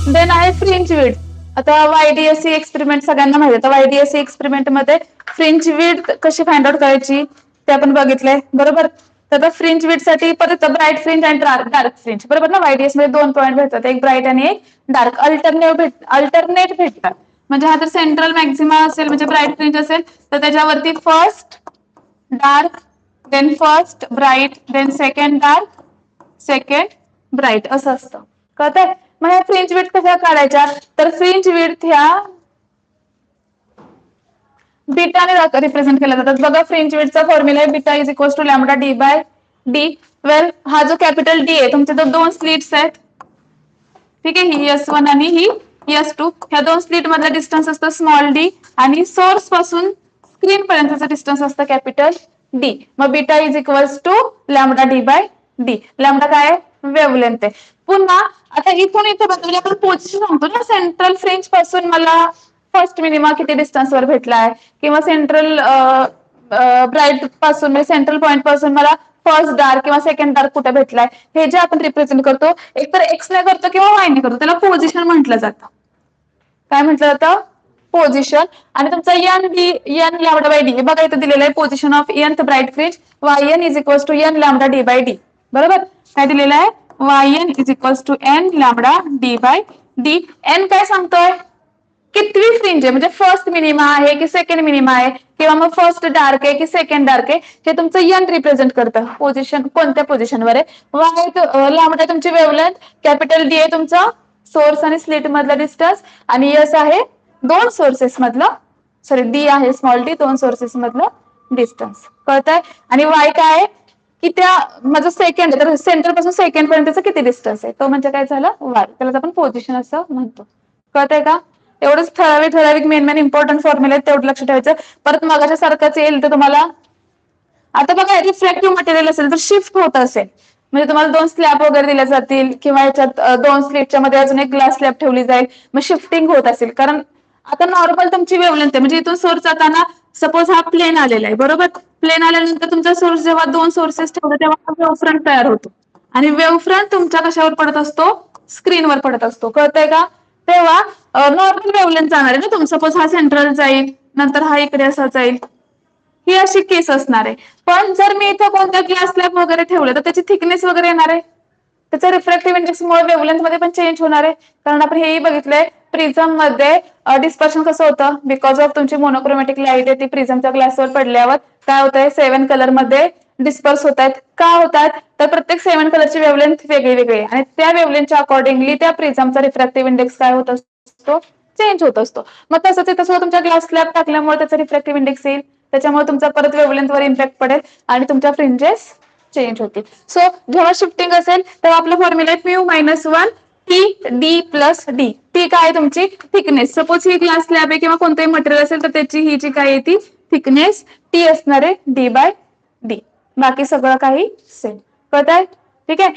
Then आहे fringe width. आता वायडीएससी experiment सगळ्यांना माहिती आहे. वायडीएससी एक्सपेरिमेंट मध्ये फ्रिंज विड्थ कशी फाइंड आउट करायची ते आपण बघितलंय, बरोबर. तर फ्रिंज विड्थ साठी परत ब्राईट फ्रिंज आणि डार्क फ्रिंज, बरोबर ना. वायडीएस मध्ये 2 पॉईंट भेटतात, एक ब्राईट आणि एक डार्क. अल्टरनेट भेटतात. म्हणजे हा जर सेंट्रल मॅक्झिमा असेल म्हणजे ब्राईट फ्रिंज असेल तर त्याच्यावरती first dark, then first bright, then second dark, second bright असं असतं, कळतंय. मग ह्या फ्रिंज विड्थ कशा काढायच्या, तर फ्रिंज विड्थ ह्या बीटाने रिप्रेझेंट केला जातात. बघा फ्रिंज विड्थचा फॉर्म्युला आहे beta is equal to lambda D by D. Well हा जो कॅपिटल डी आहे तुमचे तर 2 स्लिट्स आहेत, ठीक आहे. ही S1 आणि ही S2. ह्या 2 स्लिट मधला डिस्टन्स असतं स्मॉल डी आणि सोर्स पासून स्क्रीन पर्यंतचा डिस्टन्स असतं कॅपिटल डी. मग beta is equal to lambda D by D. Lambda काय आहे, वेव्हलेंथ आहे. पुन्हा आता इथून इथे बदलले आपण पोझिशन सांगतो ना. सेंट्रल फ्रिंज पासून मला फर्स्ट मिनिमा किती डिस्टन्स वर भेटलाय किंवा सेंट्रल ब्राईट पासून म्हणजे सेंट्रल पॉईंट पासून मला फर्स्ट डार्क किंवा सेकंड डार्क कुठे भेटलाय, हे जे आपण रिप्रेझेंट करतो एकतर एक्स ने करतो किंवा वाय ने करतो, त्याला पोझिशन म्हटलं जातं. काय म्हटलं जातं, पोझिशन. आणि तुमचा N D N lambda by D बघा इथे दिलेलं आहे, position of nth bright fringe Y N is equal to N lambda D by D, बरोबर. काय दिलेलं आहे, Y N is equal to N lambda D by D. N काय सांगतोय, कितवी फ्रिंज आहे, म्हणजे फर्स्ट मिनिमा आहे की सेकंड मिनिमा आहे किंवा मग फर्स्ट डार्क आहे की सेकंड डार्क आहे, हे तुमचं एन रिप्रेझेंट करतं. पोझिशन कोणत्या पोझिशनवर आहे. वाय लॅम्बडा तुमची वेव्हलेंथ, कॅपिटल डी आहे तुमचा सोर्स आणि स्लिट मधला डिस्टन्स आणि एस आहे 2 सोर्सेस मधलं, सॉरी डी आहे स्मॉल डी 2 सोर्सेस मधलं डिस्टन्स, कळतंय. आणि वाय काय आहे की त्या माझं सेकंड तर सेंटर पासून सेकंड पर्यंतचा किती डिस्टन्स आहे तो म्हणजे काय झालं वाय, त्याला आपण पोझिशन असं म्हणतो, कळतंय का. एवढंच ठराविक मेन इम्पॉर्टंट फॉर्म्युला आहेत, तेवढं लक्ष ठेवायचं. परत मागाच्या सारखंच येईल तर तुम्हाला आता बघा रिफ्रॅक्टिव्ह मटेरियल असेल तर शिफ्ट होत असेल म्हणजे तुम्हाला 2 स्लॅब वगैरे दिले जातील किंवा याच्यात 2 स्लिटच्या मध्ये अजून एक ग्लास स्लॅब ठेवली जाईल, मग शिफ्टिंग होत असेल. कारण आता नॉर्मल तुमची वेव्हलेंथ आहे, म्हणजे इथून सोर्स जाताना सपोज हा प्लेन आलेला आहे, बरोबर. प्लेन आल्यानंतर तुमचा सोर्स जेव्हा 2 सोर्सेस ठेवतो तेव्हा वेव्ह फ्रंट तयार होतो आणि वेव्ह फ्रंट तुमच्या कशावर पडत असतो, स्क्रीनवर पडत असतो, कळतंय का. तेव्हा नॉर्मल वेव्हलेंथ जाणार आहे ना तुम, सपोज हा सेंट्रल जाईल नंतर हा इकडे असा जाईल, ही अशी केस असणार आहे. पण जर मी इथं कोणत्या ग्लास स्लॅब वगैरे ठेवलं तर त्याची थिकनेस वगैरे येणार आहे, त्याचा रिफ्रॅक्टिव्ह इंडेक्समुळे वेव्हलेंथ मध्ये पण चेंज होणार आहे. कारण आपण हेही बघितलंय प्रिझम मध्ये डिस्पर्शन कसं होतं, बिकॉज ऑफ तुमची मोनोक्रोमॅटिक लाईट आहे ती प्रिझमच्या ग्लासवर पडल्यावर काय होतंय 7 कलर मध्ये डिस्पर्स होत आहेत. का होतात तर प्रत्येक 7 कलरची वेव्हलेंथ वेगळी आणि त्या वेव्हलेंथच्या अकॉर्डिंगली त्या प्रिझमचा रिफ्रॅक्टिव्ह इंडेक्स काय होत असतो, चेंज होत असतो. मग तसंच तसं तुमच्या ग्लास स्लॅब टाकल्यामुळे त्याचा रिफ्रॅक्टिव्ह इंडेक्स येईल, त्याच्यामुळे तुमचा परत वेव्हलेंथ वर इम्पॅक्ट पडेल आणि तुमच्या फ्रिंजेस चेंज होतील. सो जेव्हा शिफ्टिंग असेल तेव्हा आपला फॉर्म्युला आहे mu -1 T D plus D. T काय आहे तुमची थिकनेस, सपोज ही ग्लास स्लॅब आहे किंवा कोणतंही मटेरियल असेल तर त्याची ही जी काय आहे ती थिकनेस टी असणार आहे डी बाय डी. बाकी सगळं काही सेम, कळतंय, ठीक आहे.